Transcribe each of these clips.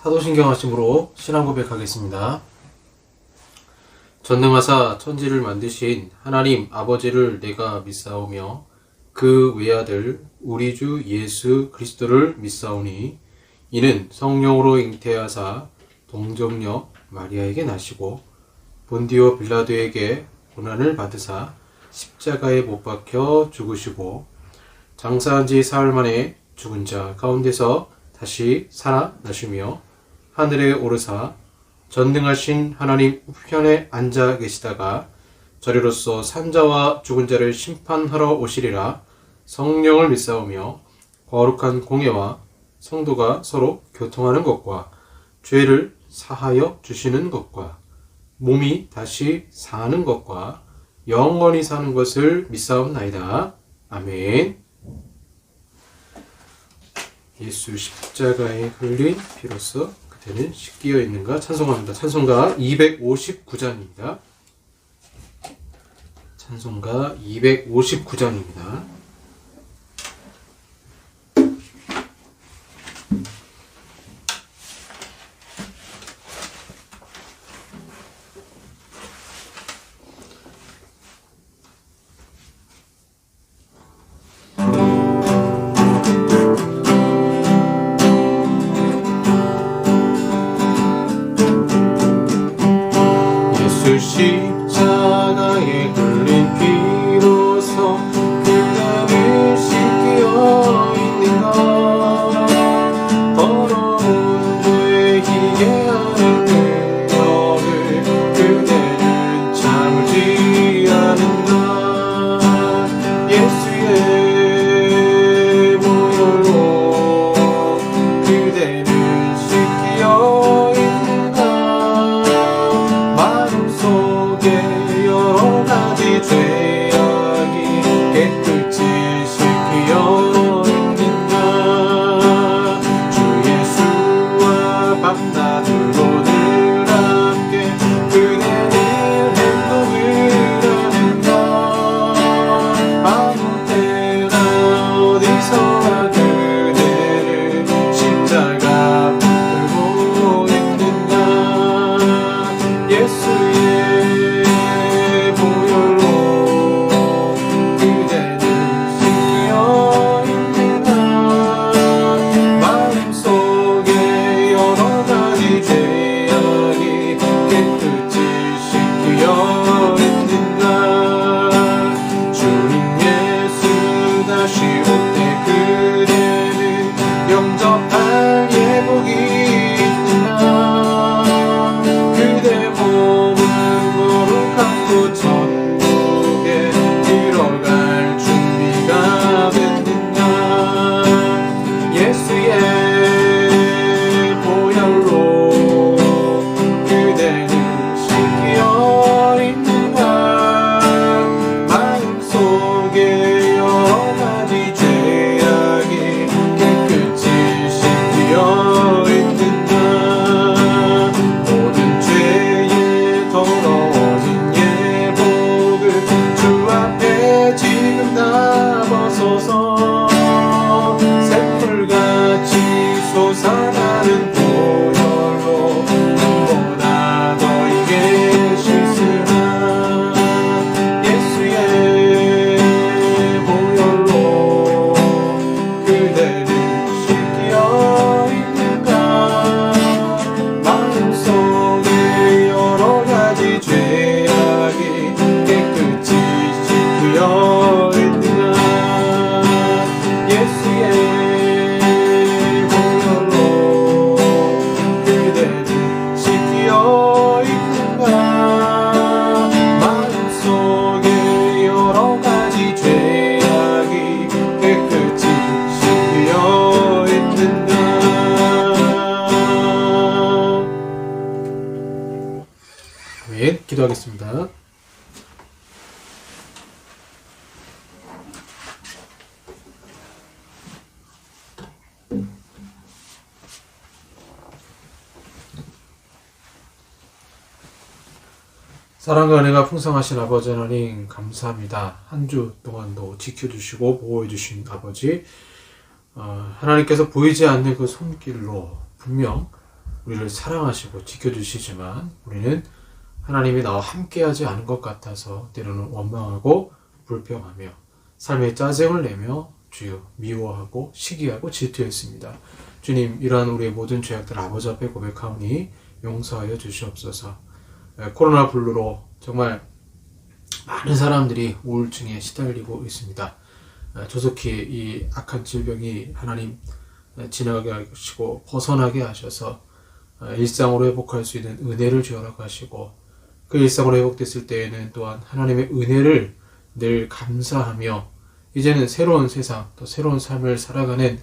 사도신경 하심으로 신앙 고백하겠습니다. 전능하사 천지를 만드신 하나님 아버지를 내가 믿사오며 그 외아들 우리 주 예수 그리스도를 믿사오니 이는 성령으로 잉태하사 동정녀 마리아에게 나시고 본디오 빌라도에게 고난을 받으사 십자가에 못 박혀 죽으시고 장사한 지 사흘 만에 죽은 자 가운데서 다시 살아나시며 하늘에 오르사 전능하신 하나님 우편에 앉아 계시다가 저리로서 산자와 죽은 자를 심판하러 오시리라. 성령을 믿사오며 거룩한 공예와 성도가 서로 교통하는 것과 죄를 사하여 주시는 것과 몸이 다시 사는 것과 영원히 사는 것을 믿사옵나이다. 아멘. 예수 십자가에 흘린 피로써 그대는 씻기어 있는가 찬송합니다. 찬송가 259장입니다. 찬송가 259장입니다. 십자가에 흘린 피로써 그대를 씻기어 있는가. 더러운 죄에 희게하는 능력을 그대는 참지 않는가. 예수의 보혈로 그대를 씻기어 여러 가지 죄악이 깨끗이 씻기어 있는가. 주 예수와 밤낮으로 늘 함께 그대는 행동을 하는가. 아무 때나 어디서나 그대를 십자가 들고 있는가. 예수의 영접할 예복이 있는가. 그대 몸은 거룩하고 천국에 들어갈 준비가 됐는가. 예수의 보혈로 그대는 씻기어 있는가. 마음속에 여러 가지 죄악이 깨끗이 씻기어 있는가. 모든 죄에 더러워진 예복을 주 앞에 지금 다 벗어서 샘물같이 솟아나는 보혈로 눈보다 너에게 씻으라. 예수의 보혈로 그대를 씻기어 있는가. 마음속에 여러 가지 죄악이 깨끗이 씻기어 있는가. 예수의 보혈로 그대를 씻기어 있는가. 마음속에 여러 가지 죄악이 깨끗이 씻기어 있는가. 아멘. 기도하겠습니다. 사랑과 은혜가 풍성하신 아버지 하나님 감사합니다. 한 주 동안도 지켜주시고 보호해주신 아버지, 하나님께서 보이지 않는 그 손길로 분명 우리를 사랑하시고 지켜주시지만 우리는 하나님이 나와 함께하지 않은 것 같아서 때로는 원망하고 불평하며 삶에 짜증을 내며 주여 미워하고 시기하고 질투했습니다. 주님, 이러한 우리의 모든 죄악들 아버지 앞에 고백하오니 용서하여 주시옵소서. 코로나 블루로 정말 많은 사람들이 우울증에 시달리고 있습니다. 조속히 이 악한 질병이 하나님 지나가게 하시고 벗어나게 하셔서 일상으로 회복할 수 있는 은혜를 주어라고 하시고, 그 일상으로 회복됐을 때에는 또한 하나님의 은혜를 늘 감사하며 이제는 새로운 세상, 또 새로운 삶을 살아가는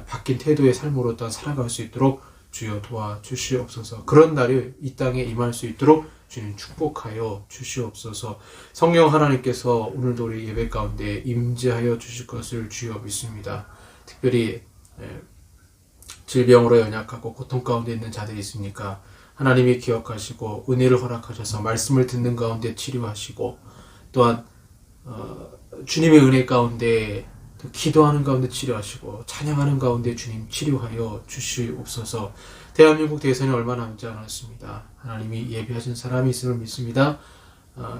바뀐 태도의 삶으로 또한 살아갈 수 있도록 주여 도와주시옵소서. 그런 날이 이 땅에 임할 수 있도록 주님 축복하여 주시옵소서. 성령 하나님께서 오늘도 우리 예배 가운데 임재하여 주실 것을 주여 믿습니다. 특별히 질병으로 연약하고 고통 가운데 있는 자들이 있으니까 하나님이 기억하시고 은혜를 허락하셔서 말씀을 듣는 가운데 치료하시고, 또한 주님의 은혜 가운데 기도하는 가운데 치료하시고 찬양하는 가운데 주님 치료하여 주시옵소서. 대한민국 대선이 얼마 남지 않았습니다. 하나님이 예비하신 사람이 있음을 믿습니다.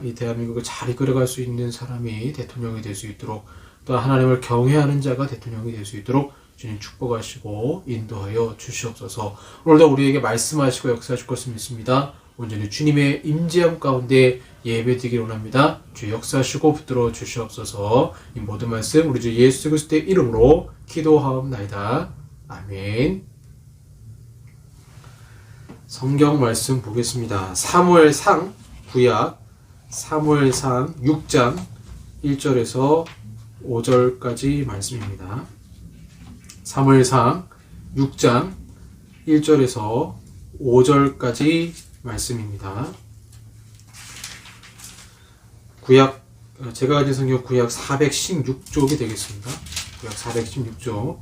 이 대한민국을 잘 이끌어갈 수 있는 사람이 대통령이 될 수 있도록, 또 하나님을 경외하는 자가 대통령이 될 수 있도록 주님 축복하시고 인도하여 주시옵소서. 오늘도 우리에게 말씀하시고 역사하실 것을 믿습니다. 온전히 주님의 임재함 가운데 예배드리길 원합니다. 주 역사하시고 붙들어 주시옵소서. 이 모든 말씀 우리 주 예수 그리스도의 이름으로 기도하옵나이다. 아멘. 성경 말씀 보겠습니다. 사무엘상 구약 사무엘상 6장 1절에서 5절까지 말씀입니다. 사무엘상 6장 1절에서 5절까지 말씀입니다. 구약, 제가 가진 성경 구약 416쪽이 되겠습니다. 구약 416쪽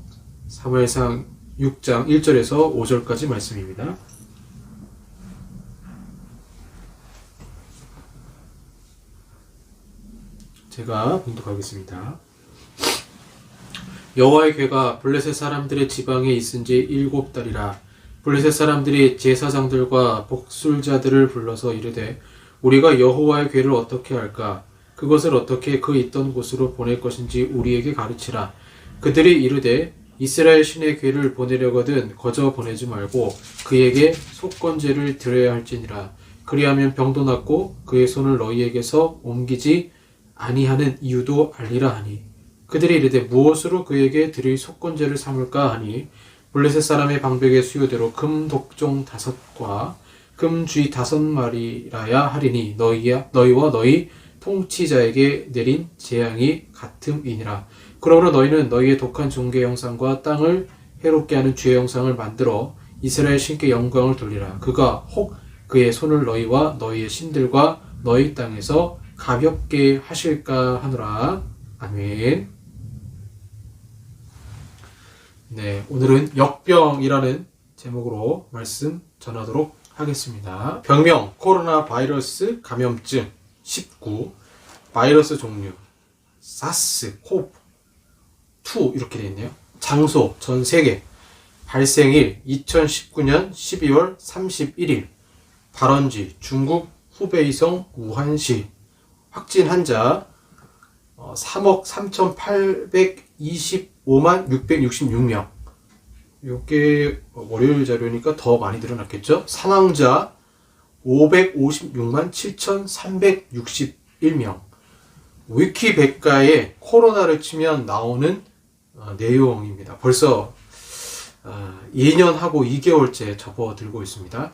사무엘상 6장 1절에서 5절까지 말씀입니다. 제가 봉독하겠습니다. 여호와의 궤가 블레셋 사람들의 지방에 있은지 7달이라. 블레셋 사람들이 제사장들과 복술자들을 불러서 이르되 우리가 여호와의 궤를 어떻게 할까? 그것을 어떻게 그 있던 곳으로 보낼 것인지 우리에게 가르치라. 그들이 이르되 이스라엘 신의 궤를 보내려거든 거저 보내지 말고 그에게 속건제를 드려야 할지니라. 그리하면 병도 낫고 그의 손을 너희에게서 옮기지 아니하는 이유도 알리라 하니, 그들이 이르되 무엇으로 그에게 드릴 속건제를 삼을까 하니, 블레셋 사람의 방백의 수요대로 금 독종 5과 금 쥐 5마리라야 하리니 너희와 너희 통치자에게 내린 재앙이 같음이니라. 그러므로 너희는 너희의 독한 종교 형상과 땅을 해롭게 하는 주의 형상을 만들어 이스라엘 신께 영광을 돌리라. 그가 혹 그의 손을 너희와 너희의 신들과 너희 땅에서 가볍게 하실까 하노라. 아멘. 네, 오늘은 역병이라는 제목으로 말씀 전하도록 하겠습니다. 병명, 코로나 바이러스 감염증 19, 바이러스 종류, 사스, 코브2 이렇게 되어 있네요. 장소, 전 세계, 발생일 2019년 12월 31일, 발원지 중국 후베이성 우한시, 확진 환자 3억 3,825만 666명. 이게 월요일 자료니까 더 많이 늘어났겠죠? 사망자 556만 7,361명. 위키백과에 코로나를 치면 나오는 내용입니다. 벌써 2년하고 2개월째 접어들고 있습니다.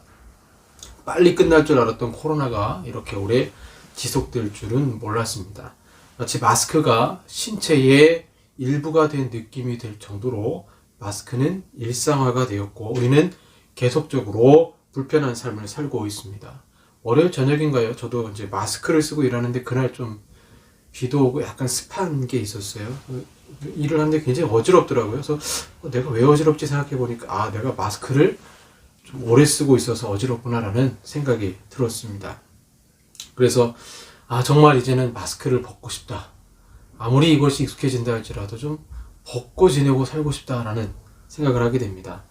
빨리 끝날 줄 알았던 코로나가 이렇게 오래 지속될 줄은 몰랐습니다. 마치 마스크가 신체의 일부가 된 느낌이 될 정도로 마스크는 일상화가 되었고 우리는 계속적으로 불편한 삶을 살고 있습니다. 월요일 저녁인가요? 저도 이제 마스크를 쓰고 일하는데 그날 좀 비도 오고 약간 습한 게 있었어요. 일을 하는데 굉장히 어지럽더라고요. 그래서 내가 왜 어지럽지 생각해 보니까 내가 마스크를 좀 오래 쓰고 있어서 어지럽구나라는 생각이 들었습니다. 그래서 정말 이제는 마스크를 벗고 싶다. 아무리 이것이 익숙해진다 할지라도 좀 벗고 지내고 살고 싶다라는 생각을 하게 됩니다.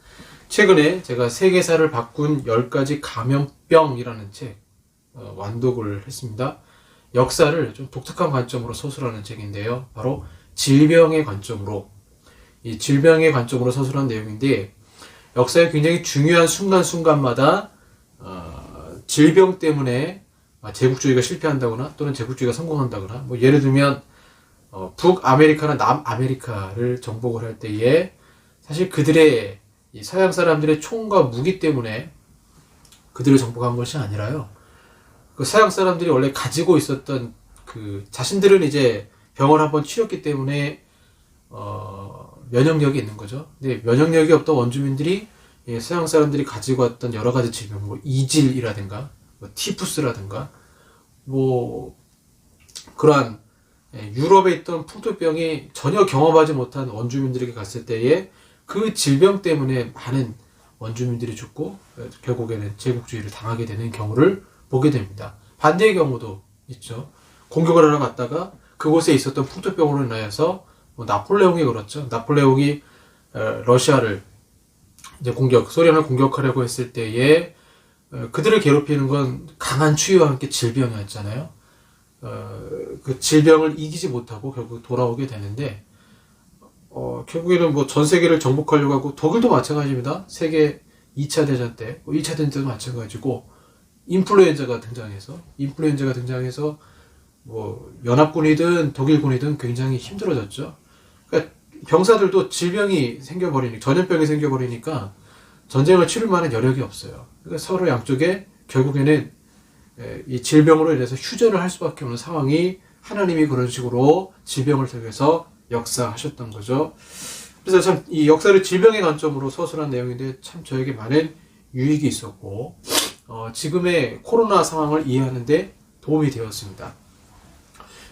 최근에 제가 세계사를 바꾼 10가지 감염병이라는 책 완독을 했습니다. 역사를 좀 독특한 관점으로 서술하는 책인데요. 바로 질병의 관점으로, 이 질병의 관점으로 서술한 내용인데, 역사의 굉장히 중요한 순간순간마다 질병 때문에 제국주의가 실패한다거나 또는 제국주의가 성공한다거나, 뭐 예를 들면 북아메리카나 남아메리카를 정복을 할 때에 사실 그들의 이 서양 사람들의 총과 무기 때문에 그들을 정복한 것이 아니라요. 그 서양 사람들이 원래 가지고 있었던 그 자신들은 이제 병을 한번 치렀기 때문에 면역력이 있는 거죠. 근데 면역력이 없던 원주민들이 서양 사람들이 가지고 왔던 여러 가지 질병, 뭐 이질이라든가, 뭐 티푸스라든가, 뭐 그러한 유럽에 있던 풍토병이 전혀 경험하지 못한 원주민들에게 갔을 때에 그 질병 때문에 많은 원주민들이 죽고 결국에는 제국주의를 당하게 되는 경우를 보게 됩니다. 반대의 경우도 있죠. 공격을 하러 갔다가 그곳에 있었던 풍토병으로 인하여서 뭐 나폴레옹이 그렇죠. 나폴레옹이 러시아를 이제 소련을 공격하려고 했을 때에 그들을 괴롭히는 건 강한 추위와 함께 질병이었잖아요. 그 질병을 이기지 못하고 결국 돌아오게 되는데, 결국에는 뭐 전 세계를 정복하려고 하고, 독일도 마찬가지입니다. 세계 2차 대전 때, 2차 대전 때도 마찬가지고, 인플루엔자가 등장해서, 뭐, 연합군이든 독일군이든 굉장히 힘들어졌죠. 그러니까 병사들도 전염병이 생겨버리니까 전쟁을 치를 만한 여력이 없어요. 그러니까 서로 양쪽에 결국에는 이 질병으로 인해서 휴전을 할 수밖에 없는 상황이, 하나님이 그런 식으로 질병을 통해서 역사하셨던 거죠. 그래서 참 이 역사를 질병의 관점으로 서술한 내용인데 참 저에게 많은 유익이 있었고, 지금의 코로나 상황을 이해하는데 도움이 되었습니다.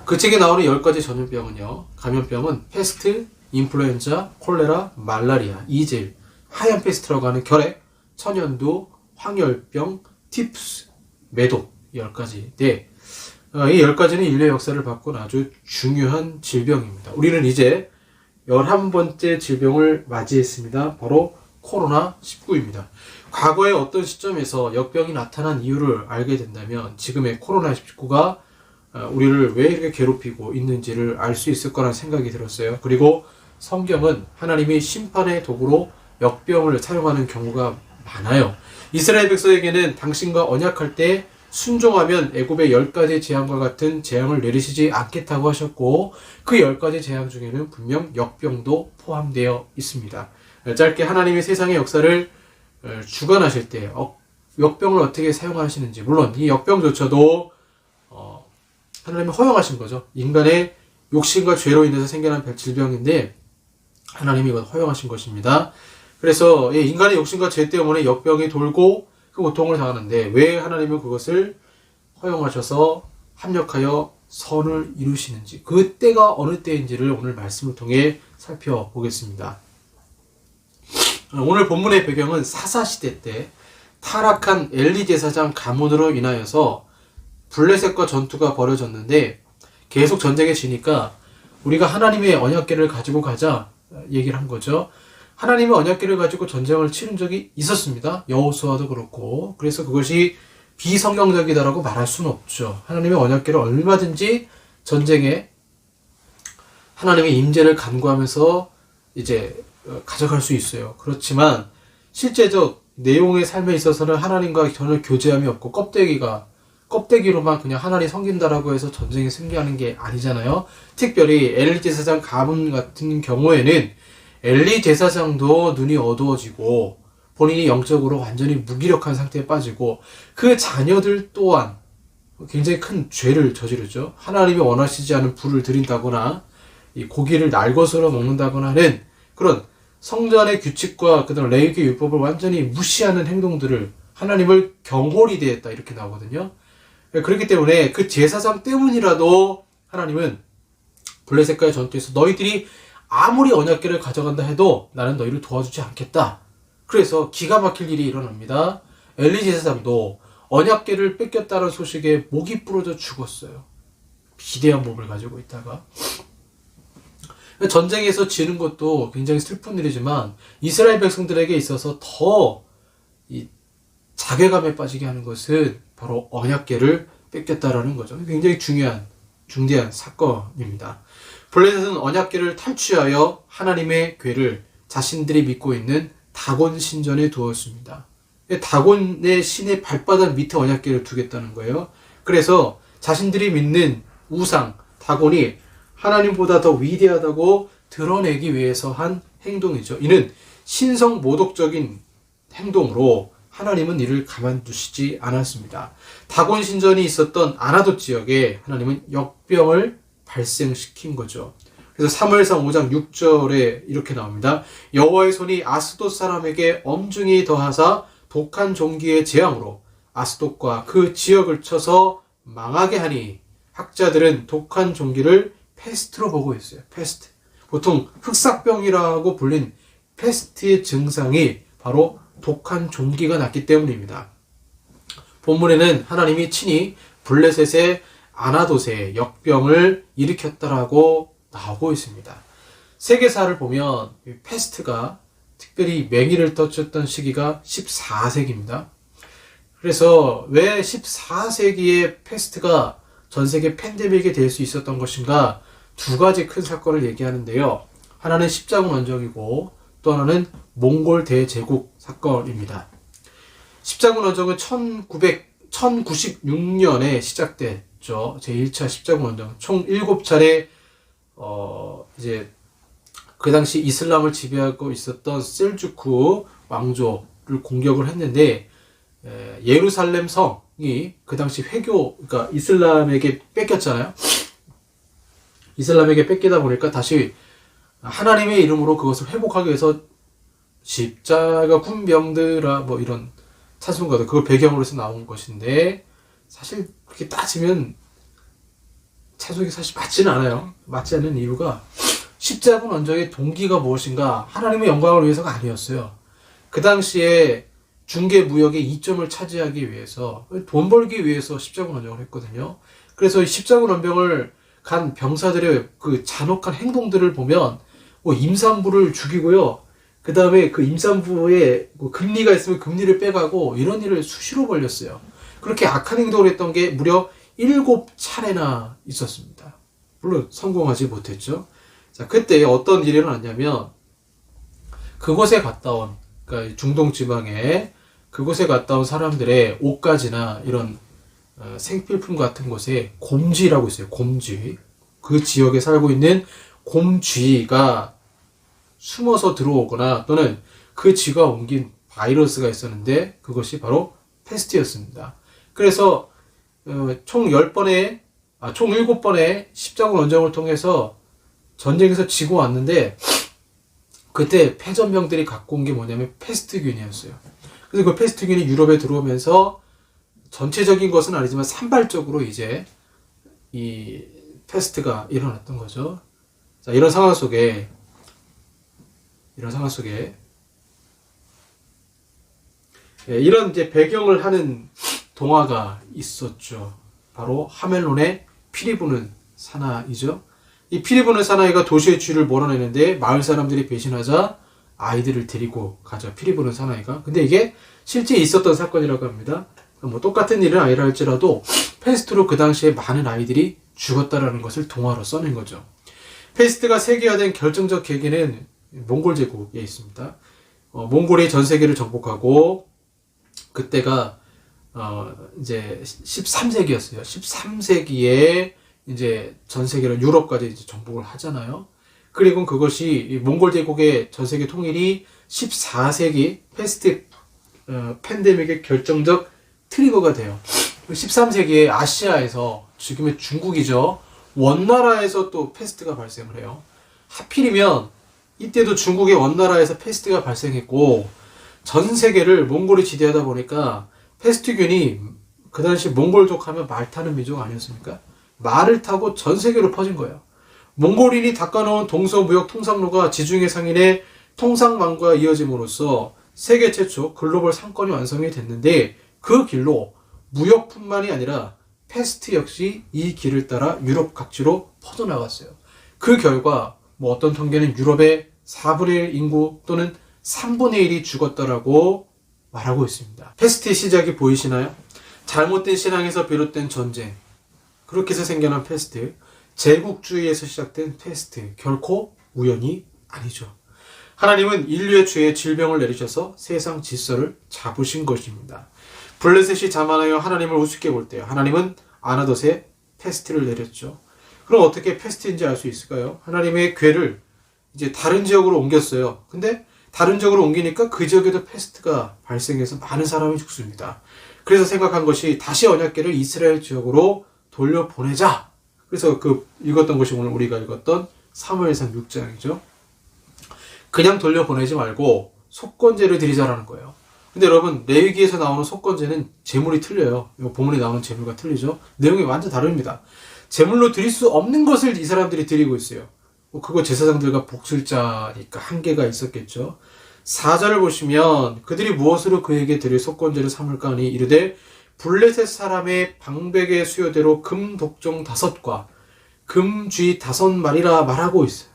그 책에 나오는 10가지 전염병은요, 감염병은 패스트, 인플루엔자, 콜레라, 말라리아, 이질, 하얀 패스트라고 하는 결핵, 천연두, 황열병, 티푸스, 매독, 10가지인데, 이 10가지는 인류의 역사를 바꾼 아주 중요한 질병입니다. 우리는 이제 11번째 질병을 맞이했습니다. 바로 코로나19입니다. 과거에 어떤 시점에서 역병이 나타난 이유를 알게 된다면 지금의 코로나19가 우리를 왜 이렇게 괴롭히고 있는지를 알 수 있을 거라는 생각이 들었어요. 그리고 성경은 하나님이 심판의 도구로 역병을 사용하는 경우가 많아요. 이스라엘 백성에게는 당신과 언약할 때 순종하면 애굽의 10가지 재앙과 같은 재앙을 내리시지 않겠다고 하셨고, 그 10가지 재앙 중에는 분명 역병도 포함되어 있습니다. 짧게 하나님이 세상의 역사를 주관하실 때 역병을 어떻게 사용하시는지, 물론 이 역병조차도 하나님이 허용하신 거죠. 인간의 욕심과 죄로 인해서 생겨난 질병인데 하나님이 이걸 허용하신 것입니다. 그래서 인간의 욕심과 죄 때문에 역병이 돌고 그 고통을 당하는데, 왜 하나님은 그것을 허용하셔서 합력하여 선을 이루시는지, 그 때가 어느 때인지를 오늘 말씀을 통해 살펴보겠습니다. 오늘 본문의 배경은 사사시대 때 타락한 엘리 제사장 가문으로 인하여서 블레셋과 전투가 벌어졌는데, 계속 전쟁에 지니까 우리가 하나님의 언약궤를 가지고 가자 얘기를 한 거죠. 하나님의 언약궤를 가지고 전쟁을 치른 적이 있었습니다. 여호수아도 그렇고. 그래서 그것이 비성경적이다라고 말할 수는 없죠. 하나님의 언약궤를 얼마든지 전쟁에 하나님의 임재를 간구하면서 이제 가져갈 수 있어요. 그렇지만 실제적 내용의 삶에 있어서는 하나님과 전혀 교제함이 없고 껍데기로만 그냥 하나님 섬긴다라고 해서 전쟁에 승리하는 게 아니잖아요. 특별히 엘리 제사장 가문 같은 경우에는 엘리 제사장도 눈이 어두워지고 본인이 영적으로 완전히 무기력한 상태에 빠지고, 그 자녀들 또한 굉장히 큰 죄를 저지르죠. 하나님이 원하시지 않은 불을 드린다거나 이 고기를 날것으로 먹는다거나 하는 그런 성전의 규칙과 그다음 레위기 율법을 완전히 무시하는 행동들을, 하나님을 경홀히 대했다 이렇게 나오거든요. 그렇기 때문에 그 제사장 때문이라도 하나님은 블레셋과의 전투에서 너희들이 아무리 언약궤를 가져간다 해도 나는 너희를 도와주지 않겠다. 그래서 기가 막힐 일이 일어납니다. 엘리 제사장도 언약궤를 뺏겼다는 소식에 목이 부러져 죽었어요. 비대한 몸을 가지고 있다가. 전쟁에서 지는 것도 굉장히 슬픈 일이지만 이스라엘 백성들에게 있어서 더 이 자괴감에 빠지게 하는 것은 바로 언약궤를 뺏겼다라는 거죠. 굉장히 중대한 사건입니다. 블레셋은 언약궤를 탈취하여 하나님의 궤를 자신들이 믿고 있는 다곤 신전에 두었습니다. 다곤의 신의 발바닥 밑에 언약궤를 두겠다는 거예요. 그래서 자신들이 믿는 우상 다곤이 하나님보다 더 위대하다고 드러내기 위해서 한 행동이죠. 이는 신성 모독적인 행동으로 하나님은 이를 가만두시지 않았습니다. 다곤 신전이 있었던 아나돗 지역에 하나님은 역병을 발생시킨 거죠. 그래서 사무엘상 5장 6절에 이렇게 나옵니다. 여호와의 손이 아스돗 사람에게 엄중히 더하사 독한 종기의 재앙으로 아스돗과 그 지역을 쳐서 망하게 하니 학자들은 독한 종기를 패스트로 보고 있어요. 패스트. 보통 흑사병이라고 불린 패스트의 증상이 바로 독한 종기가 났기 때문입니다. 본문에는 하나님이 친히 블레셋의 아나돗에 역병을 일으켰다라고 나오고 있습니다. 세계사를 보면 패스트가 특별히 맹위를 떨쳤던 시기가 14세기입니다. 그래서 왜 14세기에 패스트가 전 세계 팬데믹이 될 수 있었던 것인가 두 가지 큰 사건을 얘기하는데요. 하나는 십자군 원정이고 또 하나는 몽골 대제국 사건입니다. 십자군 원정은 1096년에 시작됐죠. 제1차 십자군 원정. 총 7차례 이제 그 당시 이슬람을 지배하고 있었던 셀주크 왕조를 공격을 했는데 예루살렘 성이 그 당시 그러니까 이슬람에게 뺏겼잖아요. 이슬람에게 뺏기다 보니까 다시 하나님의 이름으로 그것을 회복하기 위해서 십자가 군병들아 뭐 이런 찬송가도 그걸 배경으로 해서 나온 것인데 사실 그렇게 따지면 찬송이 사실 맞지는 않아요. 맞지 않는 이유가 십자군 원정의 동기가 무엇인가 하나님의 영광을 위해서가 아니었어요. 그 당시에 중개 무역의 이점을 차지하기 위해서 돈 벌기 위해서 십자군 원정을 했거든요. 그래서 이 십자군 원병을 간 병사들의 그 잔혹한 행동들을 보면 뭐 임산부를 죽이고요. 그 다음에 그 임산부에 뭐 금리가 있으면 금리를 빼가고 이런 일을 수시로 벌렸어요. 그렇게 악한 행동을 했던 게 무려 7차례나 있었습니다. 물론 성공하지 못했죠. 자, 그때 어떤 일이 일어났냐면 그곳에 갔다 온 그러니까 중동 지방에 그곳에 갔다 온 사람들의 옷가지나 이런 생필품 같은 곳에 곰쥐라고 있어요. 곰쥐. 그 지역에 살고 있는 곰쥐가 숨어서 들어오거나 또는 그 쥐가 옮긴 바이러스가 있었는데 그것이 바로 패스트였습니다. 그래서 총 7번의 십자군 원정을 통해서 전쟁에서 지고 왔는데 그때 패전병들이 갖고 온 게 뭐냐면 패스트균이었어요. 그래서 그 패스트균이 유럽에 들어오면서 전체적인 것은 아니지만 산발적으로 이제 이 패스트가 일어났던 거죠. 자, 이런 상황 속에 이런 이제 배경을 하는 동화가 있었죠. 바로 하멜론의 피리 부는 사나이죠. 이 피리 부는 사나이가 도시의 쥐를 몰아내는데 마을 사람들이 배신하자 아이들을 데리고 가죠. 피리 부는 사나이가. 근데 이게 실제 있었던 사건이라고 합니다. 뭐 똑같은 일은 아니라 할지라도 패스트로 그 당시에 많은 아이들이 죽었다라는 것을 동화로 써낸 거죠. 패스트가 세계화된 결정적 계기는 몽골 제국에 있습니다. 몽골이 전 세계를 정복하고 그때가 이제 13세기였어요. 13세기에 이제 전 세계를 유럽까지 이제 정복을 하잖아요. 그리고 그것이 몽골 제국의 전 세계 통일이 14세기 패스트 팬데믹의 결정적 트리거가 돼요. 13세기에 아시아에서 지금의 중국이죠. 원나라에서 또 패스트가 발생을 해요. 하필이면 이때도 중국의 원나라에서 패스트가 발생했고 전 세계를 몽골이 지배하다 보니까 패스트균이 그 당시 몽골족 하면 말 타는 민족 아니었습니까? 말을 타고 전 세계로 퍼진 거예요. 몽골인이 닦아놓은 동서무역 통상로가 지중해 상인의 통상망과 이어짐으로써 세계 최초 글로벌 상권이 완성이 됐는데 그 길로 무역뿐만이 아니라 패스트 역시 이 길을 따라 유럽 각지로 퍼져나갔어요. 그 결과 뭐 어떤 통계는 유럽의 4분의 1 인구 또는 3분의 1이 죽었다라고 말하고 있습니다. 패스트의 시작이 보이시나요? 잘못된 신앙에서 비롯된 전쟁, 그렇게 해서 생겨난 패스트, 제국주의에서 시작된 패스트, 결코 우연이 아니죠. 하나님은 인류의 죄에 질병을 내리셔서 세상 질서를 잡으신 것입니다. 블레셋이 자만하여 하나님을 우습게 볼 때 하나님은 아나돗에 패스트를 내렸죠. 그럼 어떻게 패스트인지 알 수 있을까요? 하나님의 궤를 이제 다른 지역으로 옮겼어요. 근데 다른 지역으로 옮기니까 그 지역에도 패스트가 발생해서 많은 사람이 죽습니다. 그래서 생각한 것이 다시 언약궤를 이스라엘 지역으로 돌려보내자. 그래서 읽었던 것이 오늘 우리가 읽었던 사무엘상 6장이죠. 그냥 돌려보내지 말고 속건제를 드리자라는 거예요. 근데 여러분, 레위기에서 나오는 속건제는 제물이 틀려요. 본문에 나오는 제물과 틀리죠. 내용이 완전 다릅니다. 제물로 드릴 수 없는 것을 이 사람들이 드리고 있어요. 그거 제사장들과 복술자니까 한계가 있었겠죠. 4절을 보시면 그들이 무엇으로 그에게 드릴 속건제를 삼을까 하니 이르되 블레셋 사람의 방백의 수요대로 금 독종 5과 금쥐 5마리라 말하고 있어요.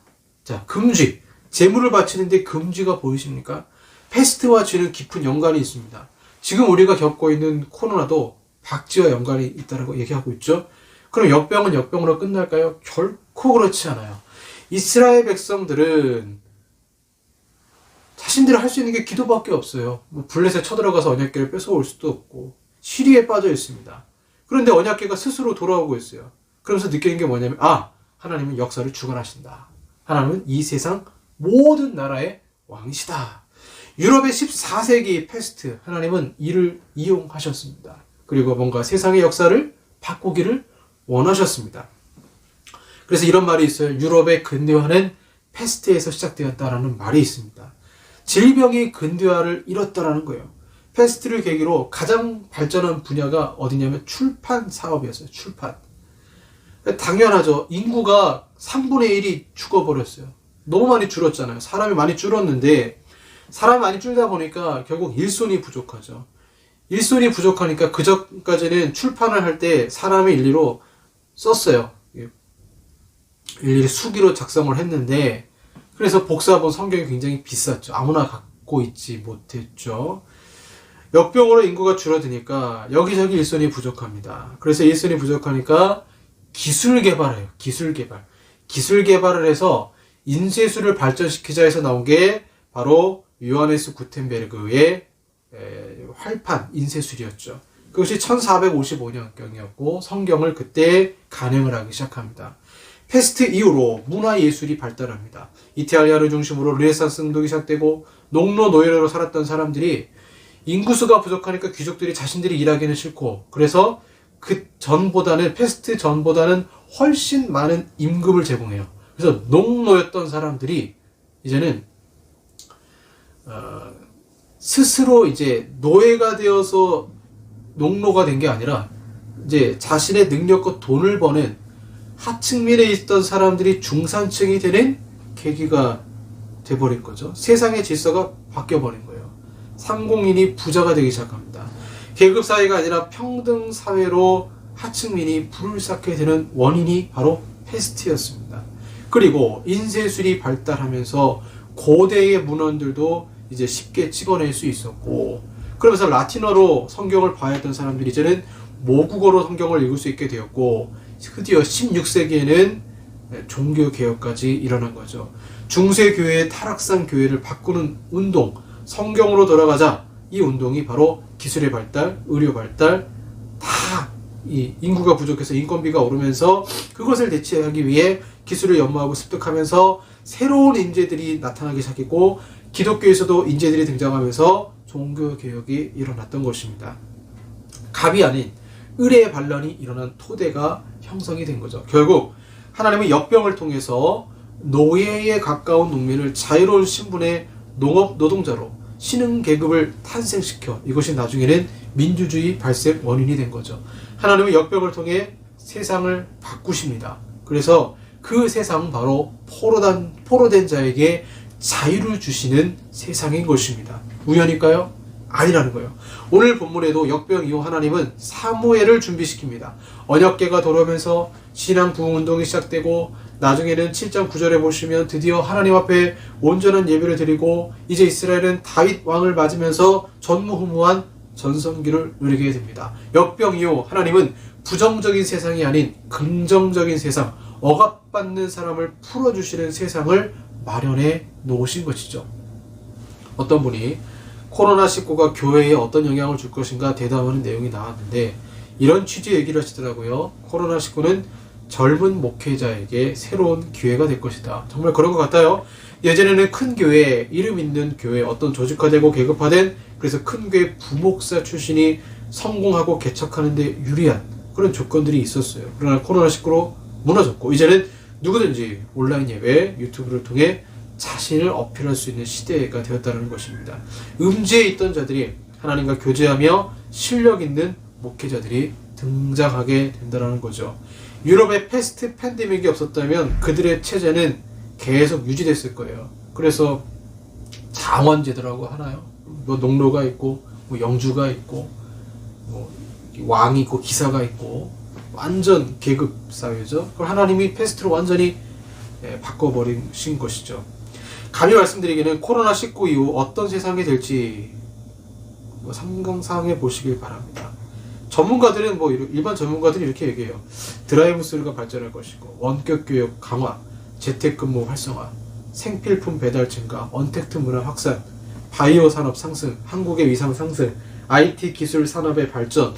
자, 금쥐. 제물을 바치는데 금쥐가 보이십니까? 패스트와 쥐는 깊은 연관이 있습니다. 지금 우리가 겪고 있는 코로나도 박쥐와 연관이 있다고 얘기하고 있죠. 그럼 역병은 역병으로 끝날까요? 결코 그렇지 않아요. 이스라엘 백성들은 자신들이 할 수 있는 게 기도밖에 없어요. 블레셋 쳐들어가서 언약궤를 뺏어올 수도 없고 시리에 빠져 있습니다. 그런데 언약궤가 스스로 돌아오고 있어요. 그러면서 느끼는 게 뭐냐면 하나님은 역사를 주관하신다. 하나님은 이 세상 모든 나라의 왕이시다. 유럽의 14세기 패스트, 하나님은 이를 이용하셨습니다. 그리고 뭔가 세상의 역사를 바꾸기를 원하셨습니다. 그래서 이런 말이 있어요. 유럽의 근대화는 패스트에서 시작되었다라는 말이 있습니다. 질병이 근대화를 이뤘다라는 거예요. 패스트를 계기로 가장 발전한 분야가 어디냐면 출판 사업이었어요. 출판. 당연하죠. 인구가 3분의 1이 죽어버렸어요. 너무 많이 줄었잖아요. 사람이 많이 줄었는데 사람이 많이 줄다 보니까 결국 일손이 부족하죠. 일손이 부족하니까 그전까지는 출판을 할 때 사람의 일리로 썼어요. 일일이 수기로 작성을 했는데 그래서 복사본 성경이 굉장히 비쌌죠. 아무나 갖고 있지 못했죠. 역병으로 인구가 줄어드니까 여기저기 일손이 부족합니다. 그래서 일손이 부족하니까 기술 개발해요. 기술 개발을 해서 인쇄술을 발전시키자 해서 나온 게 바로 요하네스 구텐베르그의 활판 인쇄술이었죠. 그것이 1455년경이었고 성경을 그때 간행을 하기 시작합니다. 패스트 이후로 문화예술이 발달합니다. 이탈리아를 중심으로 르네상스 운동이 시작되고 농노노예로 살았던 사람들이 인구수가 부족하니까 귀족들이 자신들이 일하기는 싫고 그래서 패스트 전보다는 훨씬 많은 임금을 제공해요. 그래서 농노였던 사람들이 이제는 스스로 이제 노예가 되어서 농노가 된 게 아니라 이제 자신의 능력과 돈을 버는 하층민에 있던 사람들이 중산층이 되는 계기가 돼버린 거죠. 세상의 질서가 바뀌어버린 거예요. 상공인이 부자가 되기 시작합니다. 계급 사회가 아니라 평등 사회로 하층민이 불을 쌓게 되는 원인이 바로 패스트였습니다. 그리고 인쇄술이 발달하면서 고대의 문헌들도 이제 쉽게 찍어낼 수 있었고 그러면서 라틴어로 성경을 봐야 했던 사람들이 이제는 모국어로 성경을 읽을 수 있게 되었고 드디어 16세기에는 종교개혁까지 일어난 거죠. 중세교회의 타락상 교회를 바꾸는 운동, 성경으로 돌아가자. 이 운동이 바로 기술의 발달, 의료 발달, 다 이 인구가 부족해서 인건비가 오르면서 그것을 대체하기 위해 기술을 연마하고 습득하면서 새로운 인재들이 나타나기 시작했고 기독교에서도 인재들이 등장하면서 종교개혁이 일어났던 것입니다. 갑이 아닌 을의 반란이 일어난 토대가 형성이 된 거죠. 결국 하나님은 역병을 통해서 노예에 가까운 농민을 자유로운 신분의 농업 노동자로 신흥 계급을 탄생시켜 이것이 나중에는 민주주의 발생 원인이 된 거죠. 하나님은 역병을 통해 세상을 바꾸십니다. 그래서 그 세상은 바로 포로된 자에게 자유를 주시는 세상인 것입니다. 우연일까요? 아니라는 거예요. 오늘 본문에도 역병 이후 하나님은 사무엘을 준비시킵니다. 언약궤가 돌아오면서 신앙 부흥 운동이 시작되고 나중에는 7장 9절에 보시면 드디어 하나님 앞에 온전한 예배를 드리고 이제 이스라엘은 다윗 왕을 맞으면서 전무후무한 전성기를 누리게 됩니다. 역병 이후 하나님은 부정적인 세상이 아닌 긍정적인 세상, 억압받는 사람을 풀어주시는 세상을 마련해 놓으신 것이죠. 어떤 분이 코로나19가 교회에 어떤 영향을 줄 것인가 대담하는 내용이 나왔는데 이런 취지 얘기를 하시더라고요. 코로나19는 젊은 목회자에게 새로운 기회가 될 것이다. 정말 그런 것 같아요. 예전에는 큰 교회, 이름 있는 교회, 어떤 조직화되고 계급화된 그래서 큰 교회 부목사 출신이 성공하고 개척하는 데 유리한 그런 조건들이 있었어요. 그러나 코로나19로 무너졌고 이제는 누구든지 온라인 예배, 유튜브를 통해 자신을 어필할 수 있는 시대가 되었다는 것입니다. 음지에 있던 자들이 하나님과 교제하며 실력 있는 목회자들이 등장하게 된다는 거죠. 유럽에 패스트 팬데믹이 없었다면 그들의 체제는 계속 유지됐을 거예요. 그래서 장원제도라고 하나요? 뭐 농로가 있고 뭐 영주가 있고 뭐 왕이 있고 기사가 있고 완전 계급 사회죠. 그걸 하나님이 패스트로 완전히 바꿔버리신 것이죠. 감히 말씀드리기는 코로나19 이후 어떤 세상이 될지 상상해 보시길 바랍니다. 전문가들은 일반 전문가들이 이렇게 얘기해요. 드라이브 스루가 발전할 것이고 원격 교육 강화, 재택근무 활성화, 생필품 배달 증가, 언택트 문화 확산, 바이오 산업 상승, 한국의 위상 상승, IT 기술 산업의 발전,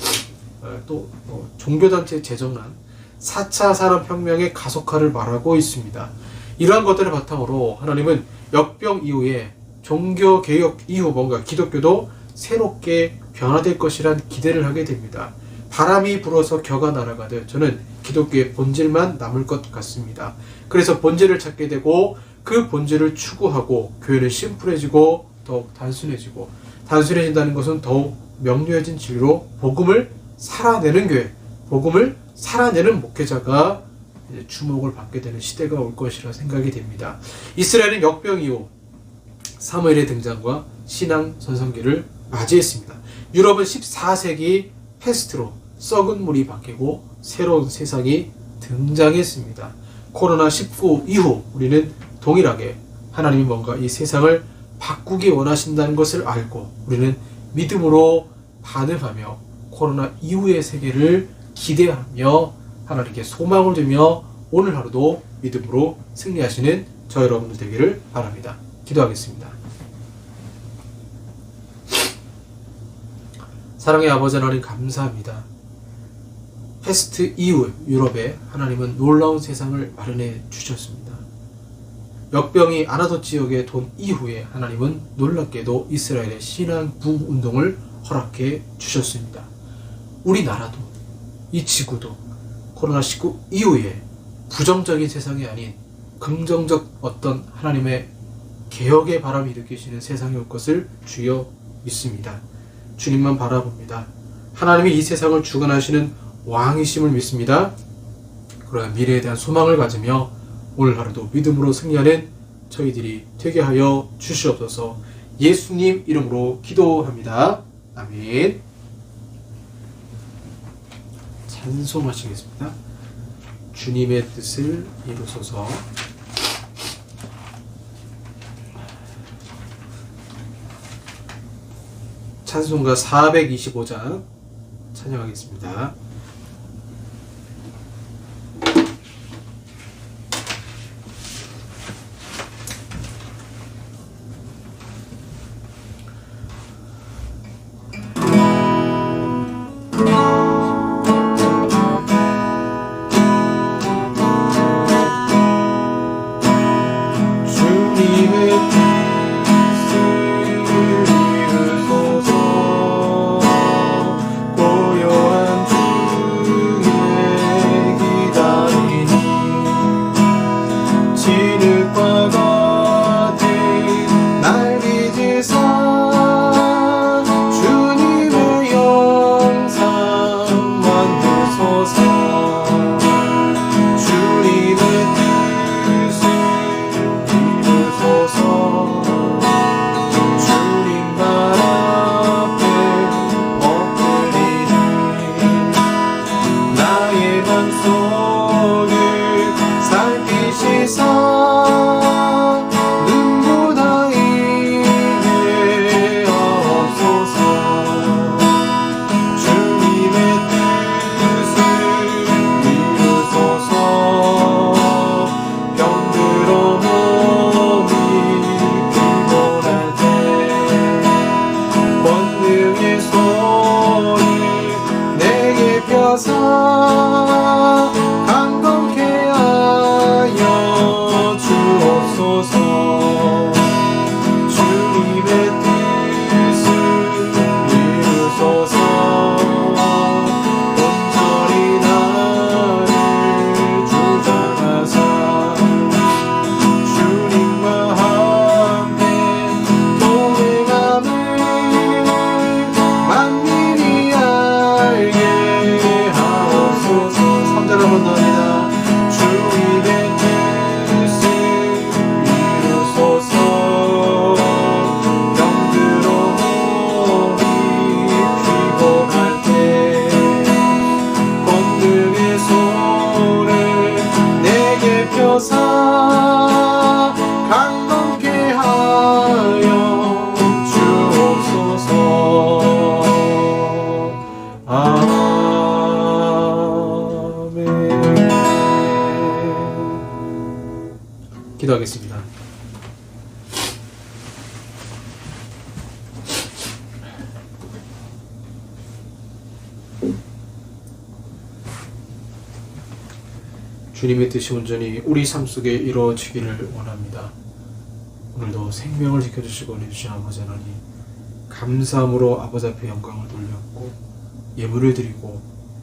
또 종교단체 재정난, 4차 산업혁명의 가속화를 말하고 있습니다. 이러한 것들을 바탕으로 하나님은 역병 이후에 종교개혁 이후 뭔가 기독교도 새롭게 변화될 것이란 기대를 하게 됩니다. 바람이 불어서 겨가 날아가듯 저는 기독교의 본질만 남을 것 같습니다. 그래서 본질을 찾게 되고 그 본질을 추구하고 교회는 심플해지고 더욱 단순해지고 단순해진다는 것은 더욱 명료해진 진리로 복음을 살아내는 교회, 복음을 살아내는 목회자가 주목을 받게 되는 시대가 올 것이라 생각이 됩니다. 이스라엘은 역병 이후 사무엘의 등장과 신앙 전성기를 맞이했습니다. 유럽은 14세기 패스트로 썩은 물이 바뀌고 새로운 세상이 등장했습니다. 코로나19 이후 우리는 동일하게 하나님이 뭔가 이 세상을 바꾸기 원하신다는 것을 알고 우리는 믿음으로 반응하며 코로나 이후의 세계를 기대하며 하나님께 소망을 두며 오늘 하루도 믿음으로 승리하시는 저 여러분들 되기를 바랍니다. 기도하겠습니다. 사랑의 아버지 하나님 감사합니다. 패스트 이후 유럽에 하나님은 놀라운 세상을 마련해 주셨습니다. 역병이 아나돗 지역에 돈 이후에 하나님은 놀랍게도 이스라엘의 신앙 부흥 운동을 허락해 주셨습니다. 우리나라도 이 지구도 코로나19 이후에 부정적인 세상이 아닌 긍정적 어떤 하나님의 개혁의 바람이 일으키시는 세상이 올 것을 주여 믿습니다. 주님만 바라봅니다. 하나님이 이 세상을 주관하시는 왕이심을 믿습니다. 그러나 미래에 대한 소망을 가지며 오늘 하루도 믿음으로 승리하는 저희들이 되게 하여 주시옵소서. 예수님 이름으로 기도합니다. 아멘. 찬송하시겠습니다. 주님의 뜻을 이루소서. 찬송가 425장 찬양하겠습니다. 고요한 주님의 뜻이 온전히 우리 삶 속에 이루어지기를 원합니다. 오늘도 생명을 지켜주시고 은혜 주신 아버지 하나님, 감사함으로 아버지 앞에 영광을 돌렸고 예물을 드리고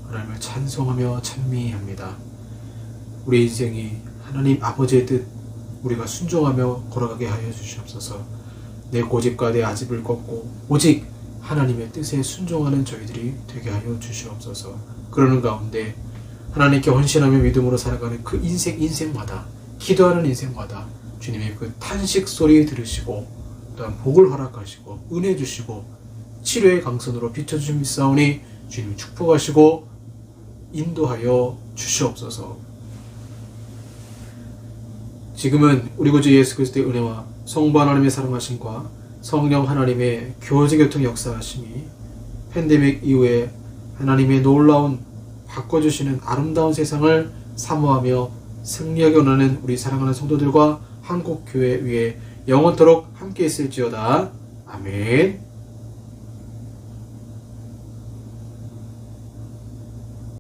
하나님을 찬송하며 찬미합니다. 우리 인생이 하나님 아버지의 뜻 우리가 순종하며 걸어가게 하여 주시옵소서. 내 고집과 내 아집을 꺾고 오직 하나님의 뜻에 순종하는 저희들이 되게 하여 주시옵소서. 그러는 가운데 하나님께 헌신하며 믿음으로 살아가는 그 인생마다, 기도하는 인생마다 주님의 그 탄식 소리 들으시고 또한 복을 허락하시고 은혜 주시고 치료의 강선으로 비춰주신 믿사오니 주님 축복하시고 인도하여 주시옵소서. 지금은 우리 구주 예수 그리스도의 은혜와 성부 하나님의 사랑하심과 성령 하나님의 교제교통 역사하심이 팬데믹 이후에 하나님의 놀라운 바꿔주시는 아름다운 세상을 사모하며 승리하게 원하는 우리 사랑하는 성도들과 한국교회 위에 영원토록 함께 있을지어다. 아멘.